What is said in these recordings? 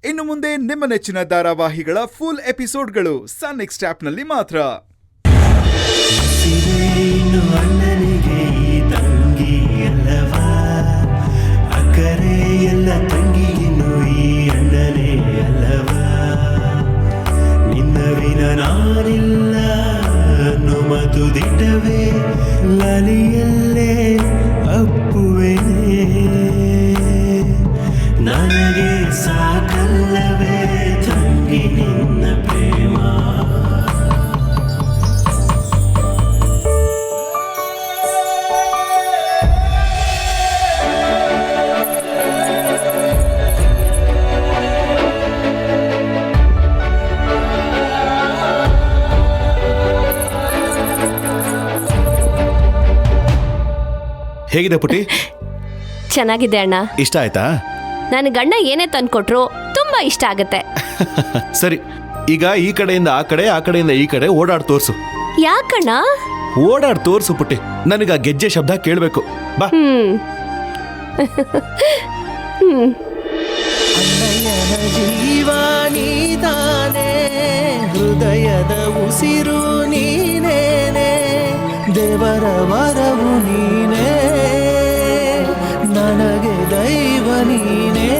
ಇನ್ನು ಮುಂದೆ ನಿಮ್ಮ ನೆಚ್ಚಿನ ಧಾರಾವಾಹಿಗಳ ಫುಲ್ ಎಪಿಸೋಡ್ಗಳು ಸನ್ ನೆಕ್ಸ್ಟ್ ಆಪ್ನಲ್ಲಿ ಮಾತ್ರ. ಅಣ್ಣನಿಗೆ ತಂಗಿ ಅಲ್ಲವಾ, ಅಕ್ಕರೆ ಎಲ್ಲ ತಂಗಿಯನ್ನು ಈ ಅಣ್ಣನೇ ಅಲ್ಲವಾ, ನಿನ್ನ ವಿನ ನಾನಿಲ್ಲ ಅನ್ನೋ ಮಾತು ದಿಟ್ಟವೇ ಲಲಿಯಲ್ಲೇ ಅಪ್ಪುವೆನೇ, ನನಗೆ ಸಾಕಲ್ಲವೇ ತಂಗಿ ನಿನ್ನ ಪ್ರೇಮ. ಹೇಗಿದೆ ಪುಟಿ? ಚೆನ್ನಾಗಿದೆ ಅಣ್ಣ. ಇಷ್ಟ ಆಯ್ತಾ? ನನ್ನ ಗಂಡ ಏನೇ ತಂದ್ಕೊಟ್ರು ತುಂಬಾ ಇಷ್ಟ ಆಗತ್ತೆ. ಸರಿ, ಈಗ ಈ ಕಡೆಯಿಂದ ಆ ಕಡೆ, ಆ ಕಡೆಯಿಂದ ಈ ಕಡೆ ಓಡಾಡ್ ತೋರ್ಸು. ಯಾಕಣ್ಣ? ಓಡಾಡ್ ತೋರ್ಸು ಪುಟ್ಟಿ, ನನಗ ಗೆಜ್ಜೆ ಶಬ್ದ ಕೇಳಬೇಕು. ಬಾ. ಅಣ್ಣಯ್ಯನ ಜೀವ ನೀತಾನೆ, ಹೃದಯದ ಉಸಿರು ನೀನೇನೆ, ದೇವರ ವರವು ನೀನೇ, ನನಗೆ ದೈವ ನೀನೇ,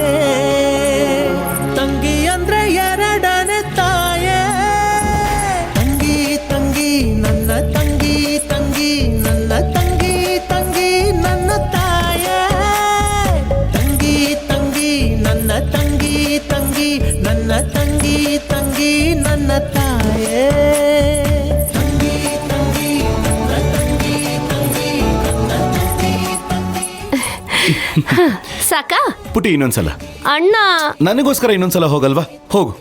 ತಂಗಿ ಅಂದ್ರೆ ಎರಡನೇ ತಾಯೇ, ತಂಗಿ ತಂಗಿ ನನ್ನ ತಂಗಿ, ತಂಗಿ ನನ್ನ ತಂಗಿ, ತಂಗಿ ನನ್ನ ತಾಯೇ, ತಂಗಿ ತಂಗಿ ನನ್ನ ತಂಗಿ, ತಂಗಿ ನನ್ನ ತಂಗಿ, ತಂಗಿ ನನ್ನ ತಾಯೇ, ತಂಗಿ ತಂಗಿ ನನ್ನ ತಂಗಿ, ತಂಗಿ ನನ್ನ ತಂಗಿ, ತಂಗಿ. ಸಾಕಾ ಪುಟಿ, ಇನ್ನೊಂದ್ಸಲ. ಅಣ್ಣ ನನಗೋಸ್ಕರ ಇನ್ನೊಂದ್ಸಲ ಹೋಗಲ್ವಾ? ಹೋಗು.